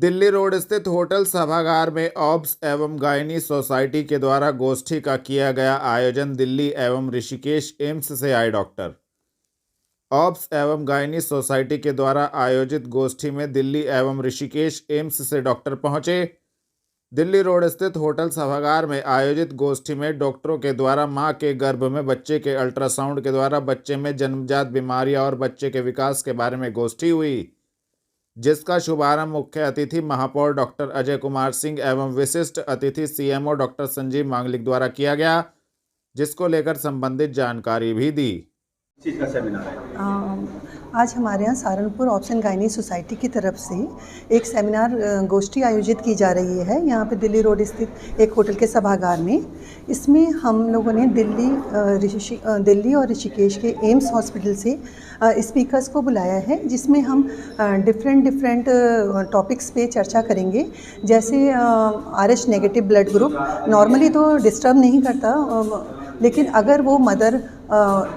Delhi road स्थित hotel सभागार में ऑब्स एवं गायनी सोसाइटी के द्वारा गोष्ठी का किया गया आयोजन। दिल्ली एवं ऋषिकेश एम्स से आए डॉक्टर। ऑब्स एवं गायनी सोसाइटी के द्वारा आयोजित गोष्ठी में दिल्ली एवं ऋषिकेश एम्स से डॉक्टर पहुंचे। दिल्ली रोड स्थित होटल सभागार में आयोजित गोष्ठी में डॉक्टरों के द्वारा मां के गर्भ में बच्चे के अल्ट्रासाउंड के द्वारा बच्चे में जन्मजात बीमारियां और बच्चे के विकास के बारे में गोष्ठी हुई, जिसका शुभारंभ मुख्य अतिथि महापौर डॉक्टर अजय कुमार सिंह एवं विशिष्ट अतिथि सीएमओ डॉक्टर संजीव मांगलिक द्वारा किया गया, जिसको लेकर संबंधित जानकारी भी दी। चीज़ का सेमिनार है आज हमारे यहाँ Saharanpur obs and gynae society की तरफ से एक सेमिनार गोष्ठी आयोजित की जा रही है यहाँ पे दिल्ली रोड स्थित एक होटल के सभागार में। इसमें हम लोगों ने दिल्ली और ऋषिकेश के एम्स हॉस्पिटल से स्पीकर्स को बुलाया है, जिसमें हम डिफरेंट टॉपिक्स पे चर्चा करेंगे। जैसे RH negative blood group normally तो डिस्टर्ब नहीं करता, लेकिन अगर वो मदर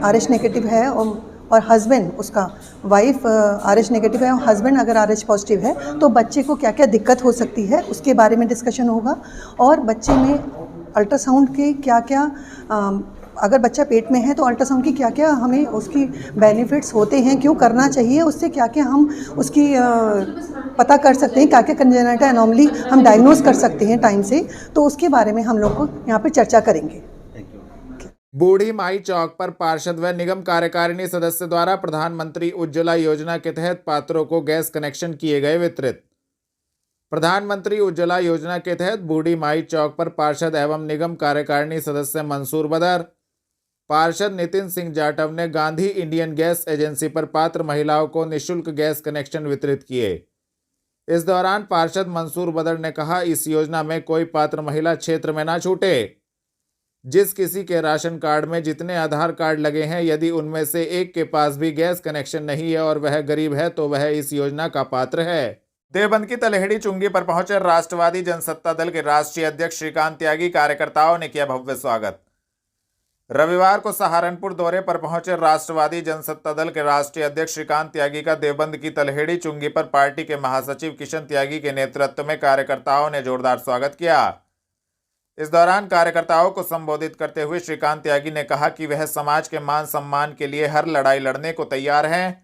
RH नेगेटिव है और हस्बैंड उसका वाइफ RH नेगेटिव है और हस्बैंड अगर RH पॉजिटिव है तो बच्चे को क्या क्या दिक्कत हो सकती है उसके बारे में डिस्कशन होगा। और बच्चे में अल्ट्रासाउंड के क्या क्या अगर बच्चा पेट में है तो अल्ट्रासाउंड की क्या क्या हमें उसकी बेनिफिट्स होते हैं, क्यों करना चाहिए, उससे क्या क्या हम उसकी पता कर सकते हैं, क्या क्या कंजेनिटल एनोमली हम डायग्नोज कर सकते हैं टाइम से, तो उसके बारे में हम लोग को यहाँ पर चर्चा करेंगे। बूढ़ी माई चौक पर पार्षद व निगम कार्यकारिणी सदस्य द्वारा प्रधानमंत्री उज्ज्वला योजना के तहत पात्रों को गैस कनेक्शन किए गए वितरित। प्रधानमंत्री उज्ज्वला योजना के तहत बूढ़ी माई चौक पर पार्षद एवं निगम कार्यकारिणी सदस्य मंसूर बदर, पार्षद नितिन सिंह जाटव ने गांधी इंडियन गैस एजेंसी पर पात्र महिलाओं को निःशुल्क गैस कनेक्शन वितरित किए। इस दौरान पार्षद मंसूर बदर ने कहा, इस योजना में कोई पात्र महिला क्षेत्र में ना छूटे। जिस किसी के राशन कार्ड में जितने आधार कार्ड लगे हैं, यदि उनमें से एक के पास भी गैस कनेक्शन नहीं है और वह गरीब है तो वह इस योजना का पात्र है। देवबंद की तलहेड़ी चुंगी पर पहुंचे राष्ट्रवादी जनसत्ता दल के राष्ट्रीय अध्यक्ष श्रीकांत त्यागी, कार्यकर्ताओं ने किया भव्य स्वागत। रविवार को सहारनपुर दौरे पर पहुंचे राष्ट्रवादी जनसत्ता दल के राष्ट्रीय अध्यक्ष श्रीकांत त्यागी का देवबंद की तलहेड़ी चुंगी पर पार्टी के महासचिव किशन त्यागी के नेतृत्व में कार्यकर्ताओं ने जोरदार स्वागत किया। इस दौरान कार्यकर्ताओं को संबोधित करते हुए श्रीकांत त्यागी ने कहा कि वह समाज के मान सम्मान के लिए हर लड़ाई लड़ने को तैयार हैं।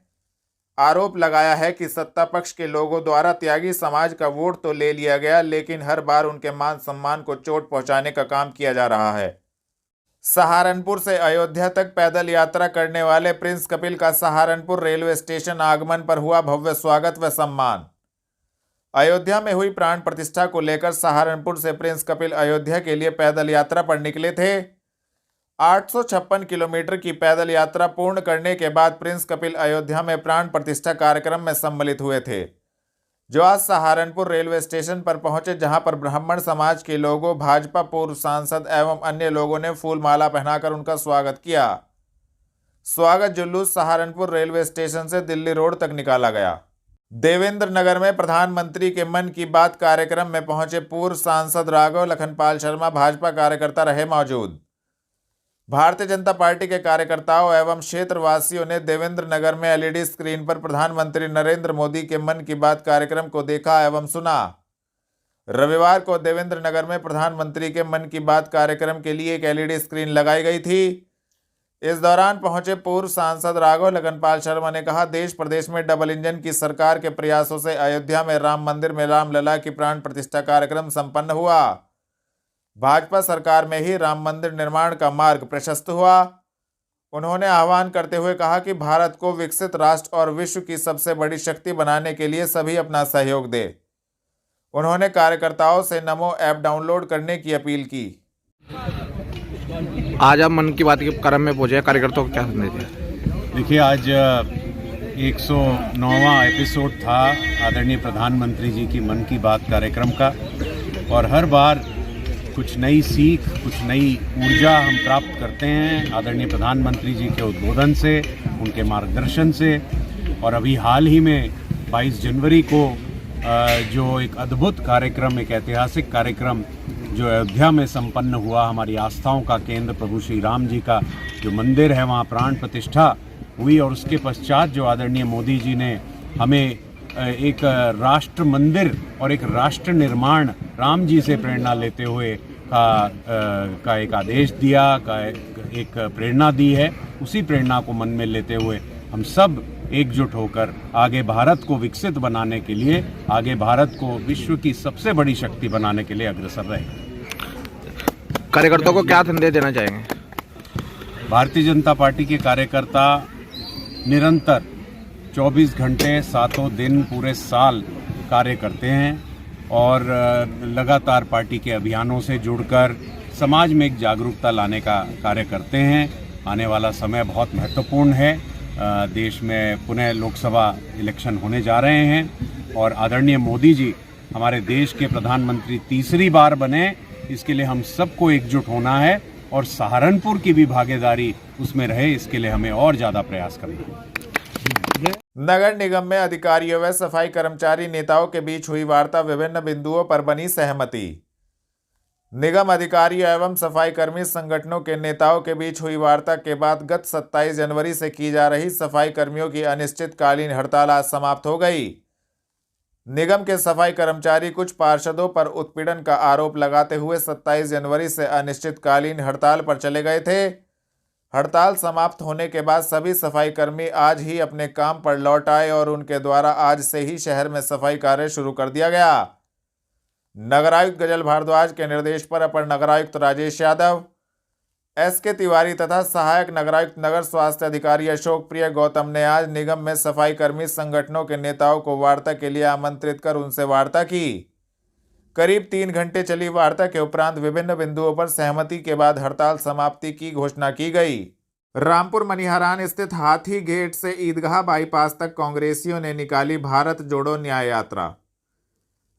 आरोप लगाया है कि सत्ता पक्ष के लोगों द्वारा त्यागी समाज का वोट तो ले लिया गया, लेकिन हर बार उनके मान सम्मान को चोट पहुंचाने का काम किया जा रहा है। सहारनपुर से अयोध्या तक पैदल यात्रा करने वाले प्रिंस कपिल का सहारनपुर रेलवे स्टेशन आगमन पर हुआ भव्य स्वागत व सम्मान। अयोध्या में हुई प्राण प्रतिष्ठा को लेकर सहारनपुर से प्रिंस कपिल अयोध्या के लिए पैदल यात्रा पर निकले थे। 856 किलोमीटर की पैदल यात्रा पूर्ण करने के बाद प्रिंस कपिल अयोध्या में प्राण प्रतिष्ठा कार्यक्रम में सम्मिलित हुए थे, जो आज सहारनपुर रेलवे स्टेशन पर पहुंचे, जहां पर ब्राह्मण समाज के लोगों, भाजपा पूर्व सांसद एवं अन्य लोगों ने फूल माला पहनाकर उनका स्वागत किया। स्वागत जुलूस सहारनपुर रेलवे स्टेशन से दिल्ली रोड तक निकाला गया। देवेंद्र नगर में प्रधानमंत्री के मन की बात कार्यक्रम में पहुंचे पूर्व सांसद राघव लखनपाल शर्मा भाजपा कार्यकर्ता रहे मौजूद। भारतीय जनता पार्टी के कार्यकर्ताओं एवं क्षेत्रवासियों ने देवेंद्र नगर में LED स्क्रीन पर प्रधानमंत्री नरेंद्र मोदी के मन की बात कार्यक्रम को देखा एवं सुना। रविवार को देवेंद्र नगर में प्रधानमंत्री के मन की बात कार्यक्रम के लिए एक LED स्क्रीन लगाई गई थी। इस दौरान पहुंचे पूर्व सांसद राघव लखनपाल शर्मा ने कहा, देश प्रदेश में डबल इंजन की सरकार के प्रयासों से अयोध्या में राम मंदिर में रामलला की प्राण प्रतिष्ठा कार्यक्रम संपन्न हुआ। भाजपा सरकार में ही राम मंदिर निर्माण का मार्ग प्रशस्त हुआ। उन्होंने आह्वान करते हुए कहा कि भारत को विकसित राष्ट्र और विश्व की सबसे बड़ी शक्ति बनाने के लिए सभी अपना सहयोग दें। उन्होंने कार्यकर्ताओं से नमो ऐप डाउनलोड करने की अपील की। आज आप मन की बात के क्रम में पहुंचे, कार्यकर्ताओं को क्या संदेश है? देखिए, आज 109वां एपिसोड था आदरणीय प्रधानमंत्री जी की मन की बात कार्यक्रम का, और हर बार कुछ नई सीख, कुछ नई ऊर्जा हम प्राप्त करते हैं आदरणीय प्रधानमंत्री जी के उद्बोधन से, उनके मार्गदर्शन से। और अभी हाल ही में 22 जनवरी को जो एक अद्भुत कार्यक्रम, एक ऐतिहासिक कार्यक्रम जो अयोध्या में संपन्न हुआ, हमारी आस्थाओं का केंद्र प्रभु श्री राम जी का जो मंदिर है, वहाँ प्राण प्रतिष्ठा हुई। और उसके पश्चात जो आदरणीय मोदी जी ने हमें एक राष्ट्र मंदिर और एक राष्ट्र निर्माण राम जी से प्रेरणा लेते हुए का एक आदेश दिया, का एक प्रेरणा दी है। उसी प्रेरणा को मन में लेते हुए हम सब एकजुट होकर आगे भारत को विकसित बनाने के लिए, आगे भारत को विश्व की सबसे बड़ी शक्ति बनाने के लिए अग्रसर रहे। कार्यकर्ताओं को क्या संदेश देना चाहेंगे? भारतीय जनता पार्टी के कार्यकर्ता निरंतर 24 घंटे 7 दिन पूरे साल कार्य करते हैं और लगातार पार्टी के अभियानों से जुड़कर समाज में एक जागरूकता लाने का कार्य करते हैं। आने वाला समय बहुत महत्वपूर्ण है। देश में पुनः लोकसभा इलेक्शन होने जा रहे हैं और आदरणीय मोदी जी हमारे देश के प्रधानमंत्री तीसरी बार बने, इसके लिए हम सबको एकजुट होना है और सहारनपुर की भी भागीदारी उसमें रहे, इसके लिए हमें और ज़्यादा प्रयास करना है। नगर निगम में अधिकारियों व सफाई कर्मचारी नेताओं के बीच हुई वार्ता, विभिन्न बिंदुओं पर बनी सहमति। निगम अधिकारियों एवं सफाई कर्मी संगठनों के नेताओं के बीच हुई वार्ता के बाद गत 27 जनवरी से की जा रही सफाई कर्मियों की अनिश्चितकालीन हड़ताल आज समाप्त हो गई। निगम के सफाई कर्मचारी कुछ पार्षदों पर उत्पीड़न का आरोप लगाते हुए 27 जनवरी से अनिश्चितकालीन हड़ताल पर चले गए थे। हड़ताल समाप्त होने के बाद सभी सफाई कर्मी आज ही अपने काम पर लौट आए और उनके द्वारा आज से ही शहर में सफाई कार्य शुरू कर दिया गया। नगरायुक्त गजल भारद्वाज के निर्देश पर अपर नगरायुक्त राजेश यादव, एसके तिवारी तथा सहायक नगरायुक्त नगर स्वास्थ्य अधिकारी अशोक प्रिय गौतम ने आज निगम में सफाई कर्मी संगठनों के नेताओं को वार्ता के लिए आमंत्रित कर उनसे वार्ता की। करीब 3 घंटे चली वार्ता के उपरांत विभिन्न बिंदुओं पर सहमति के बाद हड़ताल समाप्ति की घोषणा की गई। रामपुर मनिहारान स्थित हाथी गेट से ईदगाह बाईपास तक कांग्रेसियों ने निकाली भारत जोड़ो न्याय यात्रा।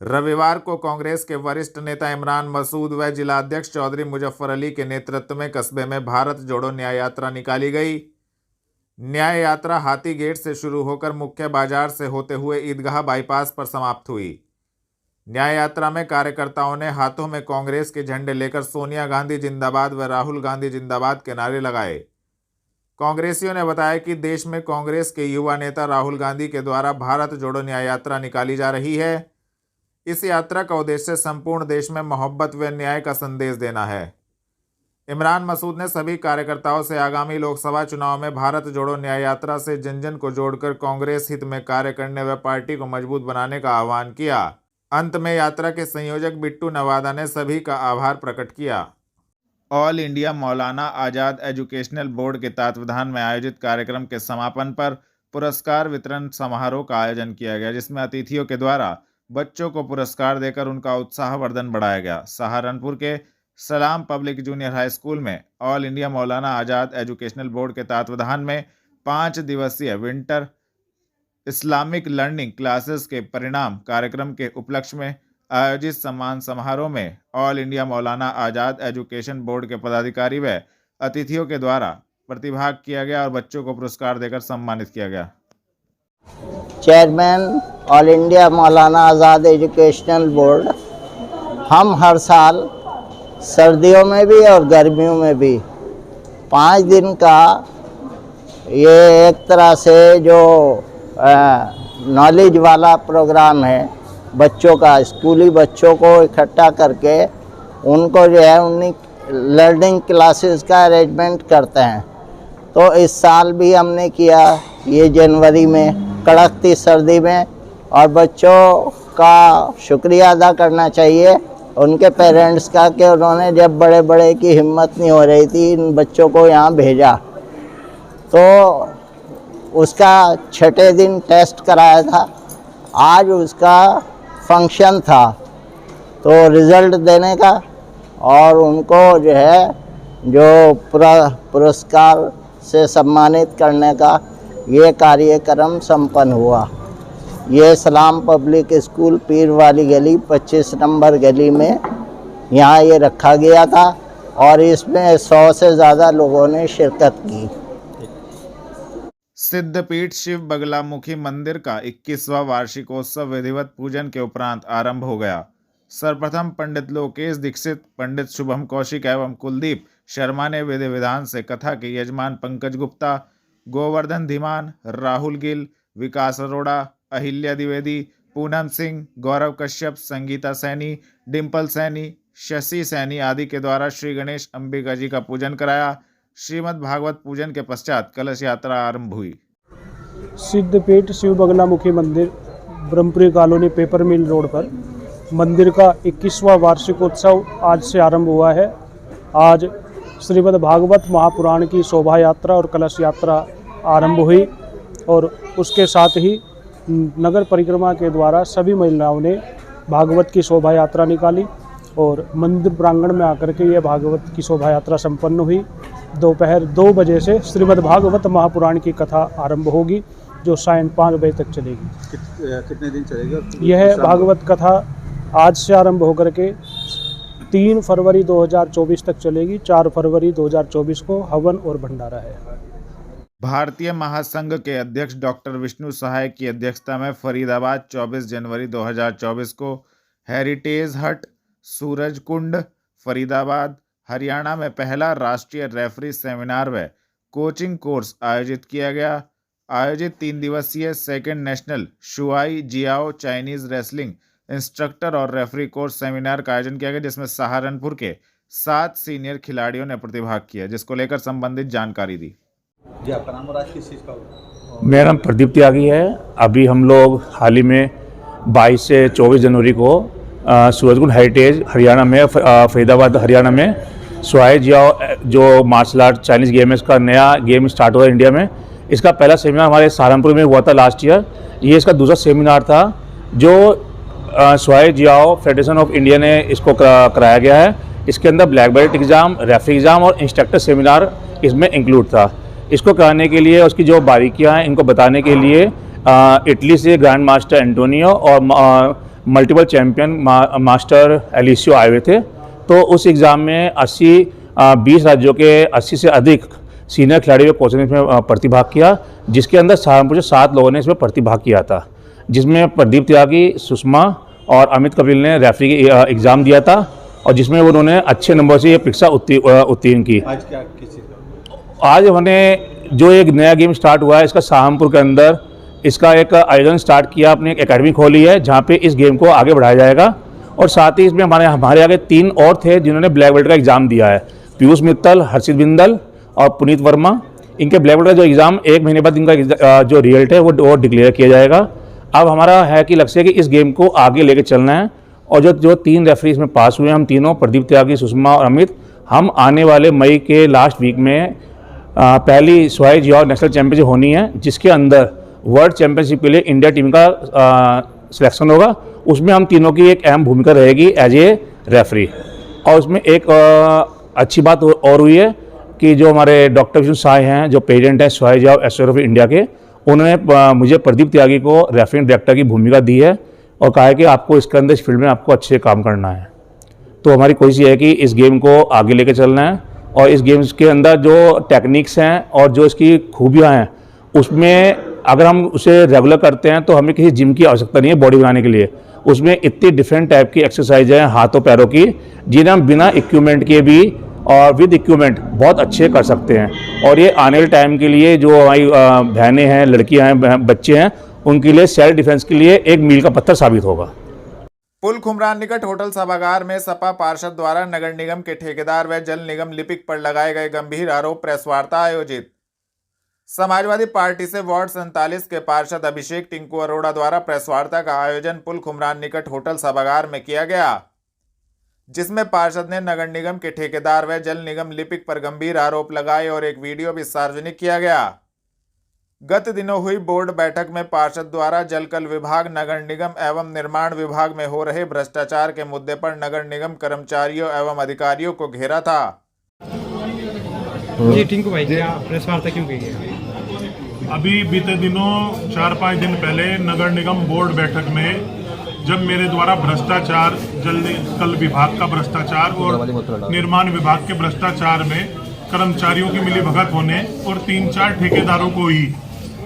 रविवार को कांग्रेस के वरिष्ठ नेता इमरान मसूद व जिलाध्यक्ष चौधरी मुजफ्फर अली के नेतृत्व में कस्बे में भारत जोड़ो न्याय यात्रा निकाली गई। न्याय यात्रा हाथी गेट से शुरू होकर मुख्य बाजार से होते हुए ईदगाह बाईपास पर समाप्त हुई। न्याय यात्रा में कार्यकर्ताओं ने हाथों में कांग्रेस के झंडे लेकर सोनिया गांधी जिंदाबाद व राहुल गांधी जिंदाबाद के नारे लगाए। कांग्रेसियों ने बताया कि देश में कांग्रेस के युवा नेता राहुल गांधी के द्वारा भारत जोड़ो न्याय यात्रा निकाली जा रही है। इस यात्रा का उद्देश्य संपूर्ण देश में मोहब्बत व न्याय का संदेश देना है। इमरान मसूद ने सभी कार्यकर्ताओं से आगामी लोकसभा चुनाव में भारत जोड़ो न्याय यात्रा से जन जन को जोड़कर कांग्रेस हित में कार्य करने व पार्टी को मजबूत बनाने का आह्वान किया। अंत में यात्रा के संयोजक बिट्टू नवादा ने सभी का आभार प्रकट किया। ऑल इंडिया मौलाना आज़ाद एजुकेशनल बोर्ड के तत्वावधान में आयोजित कार्यक्रम के समापन पर पुरस्कार वितरण समारोह का आयोजन किया गया, जिसमें अतिथियों के द्वारा बच्चों को पुरस्कार देकर उनका उत्साहवर्धन बढ़ाया गया। सहारनपुर के सलाम पब्लिक जूनियर हाई स्कूल में ऑल इंडिया मौलाना आज़ाद एजुकेशनल बोर्ड के तत्वावधान में 5 दिवसीय विंटर इस्लामिक लर्निंग क्लासेस के परिणाम कार्यक्रम के उपलक्ष्य में आयोजित सम्मान समारोह में ऑल इंडिया मौलाना आज़ाद एजुकेशन बोर्ड के पदाधिकारी व अतिथियों के द्वारा प्रतिभाग किया गया और बच्चों को पुरस्कार देकर सम्मानित किया गया। चेयरमैन ऑल इंडिया मौलाना आज़ाद एजुकेशनल बोर्ड, हम हर साल सर्दियों में भी और गर्मियों में भी 5 दिन का ये एक तरह से जो नॉलेज वाला प्रोग्राम है, बच्चों का, स्कूली बच्चों को इकट्ठा करके उनको जो है उन्हीं लर्निंग क्लासेस का अरेंजमेंट करते हैं। तो इस साल भी हमने किया, ये जनवरी में कड़कती सर्दी में, और बच्चों का शुक्रिया अदा करना चाहिए उनके पेरेंट्स का कि उन्होंने जब बड़े बड़े की हिम्मत नहीं हो रही थी इन बच्चों को यहाँ भेजा। तो उसका 6ठे दिन टेस्ट कराया था, आज उसका फंक्शन था, तो रिज़ल्ट देने का और उनको जो है जो पुरस्कार से सम्मानित करने का ये कार्यक्रम संपन्न हुआ। ये सलाम पब्लिक स्कूल पीर वाली गली 25 नंबर गली में यहाँ ये रखा गया था और इसमें 100 से ज़्यादा लोगों ने शिरकत की। सिद्धपीठ शिव बगलामुखी मंदिर का 21वां वार्षिकोत्सव विधिवत पूजन के उपरांत आरंभ हो गया। सर्वप्रथम पंडित लोकेश दीक्षित, पंडित शुभम कौशिक एवं कुलदीप शर्मा ने विधि विधान से कथा के यजमान पंकज गुप्ता, गोवर्धन धीमान, राहुल गिल, विकास अरोड़ा, अहिल्या द्विवेदी, पूनम सिंह, गौरव कश्यप, संगीता सैनी, डिम्पल सैनी, शशि सैनी आदि के द्वारा श्री गणेश अंबिका जी का पूजन कराया। श्रीमद् भागवत पूजन के पश्चात कलश यात्रा आरंभ हुई। सिद्धपीठ शिव बगलामुखी मंदिर, Brahmpuri colony, paper mill road पर मंदिर का 21वां वार्षिकोत्सव आज से आरंभ हुआ है। आज श्रीमद् भागवत महापुराण की शोभा यात्रा और कलश यात्रा आरंभ हुई और उसके साथ ही नगर परिक्रमा के द्वारा सभी महिलाओं ने भागवत की शोभा यात्रा निकाली और मंदिर प्रांगण में आकर के यह भागवत की शोभा यात्रा संपन्न हुई। दोपहर 2 बजे से श्रीमद् भागवत महापुराण की कथा आरंभ होगी जो सायं 5 बजे तक चलेगी। कितने दिन चलेगी? यह भागवत कथा आज से आरंभ होकर के 3 फरवरी 2024 तक चलेगी। 4 फरवरी 2024 को हवन और भंडारा है। भारतीय महासंघ के अध्यक्ष डॉक्टर विष्णु सहाय की अध्यक्षता में फरीदाबाद 24 जनवरी 2024 को हेरिटेज हट, सूरज कुंड, फरीदाबाद, हरियाणा में पहला राष्ट्रीय रेफरी सेमिनार व कोचिंग कोर्स आयोजित किया गया। आयोजित 3 दिवसीय second national Shuai Jiao Chinese wrestling instructor और रेफरी कोर्स सेमिनार का आयोजन किया गया, जिसमें सहारनपुर के 7 सीनियर खिलाड़ियों ने प्रतिभाग किया, जिसको लेकर संबंधित जानकारी दी। जी, आपका नाम और आज किस चीज़ का होगा? मेरा नाम प्रदीप त्यागी है। अभी हम लोग हाल ही में 22 से 24 जनवरी को सूरजकुंड हेरिटेज हरियाणा में, फरीदाबाद हरियाणा में शुआई जियाओ जो मार्शल आर्ट चाइनीज़ गेम है, इसका नया गेम स्टार्ट हुआ है इंडिया में। इसका पहला सेमिनार हमारे सहारनपुर में हुआ था लास्ट ईयर। ये इसका दूसरा सेमिनार था जो Shuai Jiao federation of India ने इसको कराया गया है। इसके अंदर black belt exam, referee exam और इंस्ट्रक्टर सेमिनार इसमें इंक्लूड था। इसको कराने के लिए, उसकी जो बारीकियां हैं इनको बताने के लिए इटली से ग्रैंड मास्टर एंटोनियो और मल्टीपल चैम्पियन मास्टर एलिसियो आए हुए थे। तो उस एग्ज़ाम में 20 राज्यों के 80 से अधिक सीनियर खिलाड़ियों कोच ने इसमें प्रतिभाग किया, जिसके अंदर सहारनपुर से 7 लोगों ने इसमें प्रतिभाग किया था, जिसमें प्रदीप त्यागी, सुषमा और अमित कपिल ने रेफरी एग्ज़ाम दिया था और जिसमें उन्होंने अच्छे नंबर से ये परीक्षा उत्तीर्ण की। आज क्या किस चीज़ का? आज हमने जो एक नया गेम स्टार्ट हुआ है, इसका सहारनपुर के अंदर इसका एक आयोजन स्टार्ट किया, अपनी एक एकेडमी खोली है जहाँ पे इस गेम को आगे बढ़ाया जाएगा। और साथ ही इसमें हमारे आगे 3 और थे जिन्होंने ब्लैक बेल्ट का एग्ज़ाम दिया है, पीयूष मित्तल, हर्षित बिंदल और पुनीत वर्मा। इनके ब्लैक बेल्ट का जो एग्ज़ाम 1 महीने बाद इनका जो रिजल्ट है वो डिक्लेयर किया जाएगा। अब हमारा है कि लक्ष्य है कि इस गेम को आगे लेके चलना है और जो 3 रेफरी इसमें पास हुए हैं, हम तीनों प्रदीप त्यागी, सुषमा और अमित, हम आने वाले मई के लास्ट वीक में पहली शुआई जियाओ नेशनल चैंपियनशिप होनी है, जिसके अंदर वर्ल्ड चैंपियनशिप के लिए इंडिया टीम का सिलेक्शन होगा। उसमें हम तीनों की एक अहम भूमिका रहेगी एज ए रेफरी। और उसमें एक अच्छी बात और हुई है कि जो हमारे डॉक्टर विष्णु सहाय हैं, जो प्रेसिडेंट हैं Shuai Jiao association of India के, उन्होंने मुझे प्रदीप त्यागी को रेफरी डायरेक्टर की भूमिका दी है और कहा है कि आपको इसके अंदर इस फील्ड में आपको अच्छे काम करना है। तो हमारी कोशिश ये है कि इस गेम को आगे लेके चलना है और इस गेम्स के अंदर जो टेक्निक्स हैं और जो इसकी खूबियाँ हैं, उसमें अगर हम उसे रेगुलर करते हैं तो हमें किसी जिम की आवश्यकता नहीं है बॉडी बनाने के लिए। उसमें इतनी डिफरेंट टाइप की एक्सरसाइज हैं हाथों पैरों की, जिन्हें हम बिना इक्विपमेंट के भी और विद इक्विपमेंट बहुत अच्छे कर सकते हैं। और ये आने वाले टाइम के लिए जो हमारी बहनें हैं, लड़कियां हैं, बच्चे हैं, उनके लिए सेल्फ डिफेंस के लिए एक मील का पत्थर साबित होगा। पुल खुमरान निकट होटल सभागार में सपा पार्षद द्वारा नगर निगम के ठेकेदार व जल निगम लिपिक पर लगाए गए गंभीर आरोप प्रेस वार्ता आयोजित। समाजवादी पार्टी से वार्ड 47 के पार्षद अभिषेक टिंकू अरोड़ा द्वारा प्रेस वार्ता का आयोजन पुल खुमरान निकट होटल सभागार में किया गया, जिसमें पार्षद ने नगर निगम के ठेकेदार व जल निगम लिपिक पर गंभीर आरोप लगाए और एक वीडियो भी सार्वजनिक किया गया। गत दिनों हुई बोर्ड बैठक में पार्षद द्वारा जलकल विभाग, नगर निगम एवं निर्माण विभाग में हो रहे भ्रष्टाचार के मुद्दे पर नगर निगम कर्मचारियों एवं अधिकारियों को घेरा था। जी टिंकू भाई, क्या प्रेस वार्ता क्यों की है? अभी बीते दिनों 4-5 दिन पहले नगर निगम बोर्ड बैठक में जब मेरे द्वारा भ्रष्टाचार, जल विभाग का भ्रष्टाचार और निर्माण विभाग के भ्रष्टाचार में कर्मचारियों की मिलीभगत होने और 3-4 ठेकेदारों को ही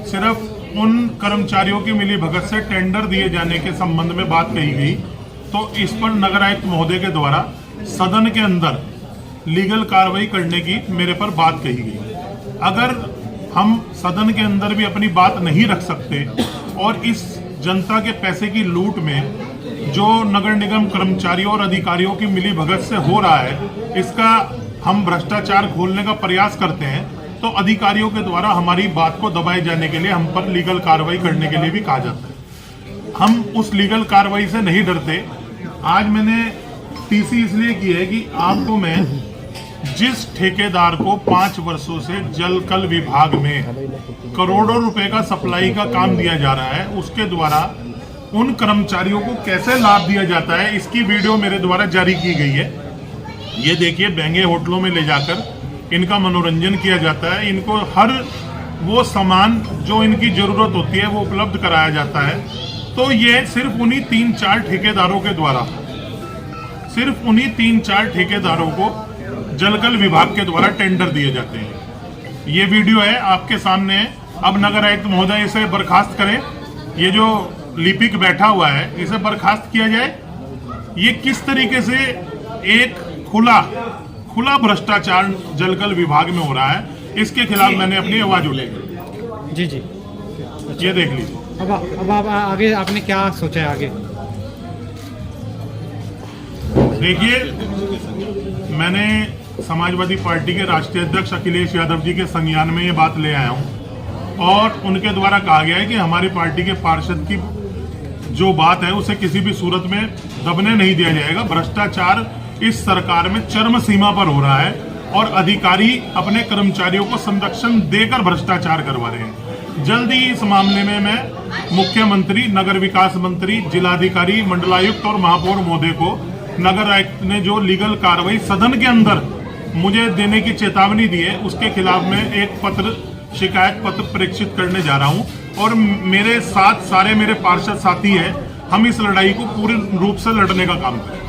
सिर्फ उन कर्मचारियों की मिलीभगत से टेंडर दिए जाने के संबंध में बात कही गई, तो इस पर नगर आयुक्त महोदय के द्वारा सदन के अंदर लीगल कार्रवाई करने की मेरे पर बात कही गई। अगर हम सदन के अंदर भी अपनी बात नहीं रख सकते और इस जनता के पैसे की लूट में जो नगर निगम कर्मचारियों और अधिकारियों की मिली भगत से हो रहा है, इसका हम भ्रष्टाचार खोलने का प्रयास करते हैं तो अधिकारियों के द्वारा हमारी बात को दबाए जाने के लिए हम पर लीगल कार्रवाई करने के लिए भी कहा जाता है। हम उस लीगल कार्रवाई से नहीं डरते। आज मैंने टीसी इसलिए की है कि आपको मैं जिस ठेकेदार को 5 वर्षों से जल कल विभाग में करोड़ों रुपए का सप्लाई का काम दिया जा रहा है, उसके द्वारा उन कर्मचारियों को कैसे लाभ दिया जाता है, इसकी वीडियो मेरे द्वारा जारी की गई है। ये देखिए, महंगे होटलों में ले जाकर इनका मनोरंजन किया जाता है, इनको हर वो सामान जो इनकी जरूरत होती है वो उपलब्ध कराया जाता है। तो ये सिर्फ उन्हीं 3-4 ठेकेदारों के द्वारा, सिर्फ उन्हीं 3-4 ठेकेदारों को जलकल विभाग के द्वारा टेंडर दिए जाते हैं। ये वीडियो है आपके सामने है। अब नगर आयुक्त महोदय इसे बर्खास्त करें। ये जो लिपिक बैठा हुआ है इसे बर्खास्त किया जाए। ये किस तरीके से एक खुला भ्रष्टाचार जलकल विभाग में हो रहा है, इसके खिलाफ मैंने अपनी आवाज उठाई। जी जी, ये देख लीजिए। अब आप आगे आपने क्या सोचा है आगे? देखिए, मैंने समाजवादी पार्टी के राष्ट्रीय अध्यक्ष अखिलेश यादव जी के संज्ञान में ये बात ले आया हूं और उनके द्वारा कहा गया है कि हमारी पार्टी के पार्षद की जो बात है उसे किसी भी सूरत में दबने नहीं दिया जाएगा। भ्रष्टाचार इस सरकार में चरम सीमा पर हो रहा है और अधिकारी अपने कर्मचारियों को संरक्षण देकर भ्रष्टाचार करवा रहे हैं। जल्दी इस मामले में मैं मुख्यमंत्री, नगर विकास मंत्री, जिलाधिकारी, मंडलायुक्त और महापौर महोदय को नगर आयुक्त ने जो लीगल कार्रवाई सदन के अंदर मुझे देने की चेतावनी दी है, उसके खिलाफ मैं एक पत्र, शिकायत पत्र प्रेषित करने जा रहा हूं और मेरे साथ सारे मेरे पार्षद साथी हैं। हम इस लड़ाई को पूर्ण रूप से लड़ने का काम करें।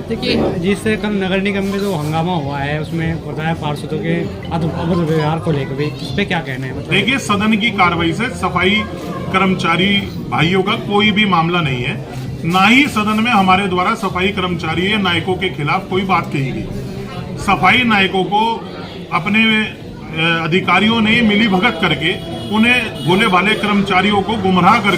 देखिए, जिससे कल नगर निगम में जो हंगामा हुआ है उसमें बताया पार्षदों के अवैध व्यवहार को लेकर भी, इस पे क्या कहना है? देखिए, सदन की कार्रवाई से सफाई कर्मचारी भाइयों का कोई भी मामला नहीं है, ना ही सदन में हमारे द्वारा सफाई कर्मचारी या नायकों के खिलाफ कोई बात कही गई। सफाई नायकों को अपने अधिकारियों ने मिली भगत करके उन्हें भोले भाले कर्मचारियों को गुमराह कर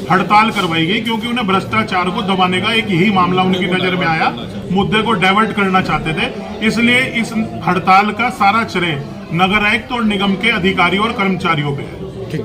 हड़ताल करवाई गई, क्योंकि उन्हें भ्रष्टाचार को दबाने का एक यही मामला उनकी नजर में आया, मुद्दे को डाइवर्ट करना चाहते थे। इसलिए इस हड़ताल का सारा श्रेय नगर आयुक्त और निगम के अधिकारियों और कर्मचारियों पे है।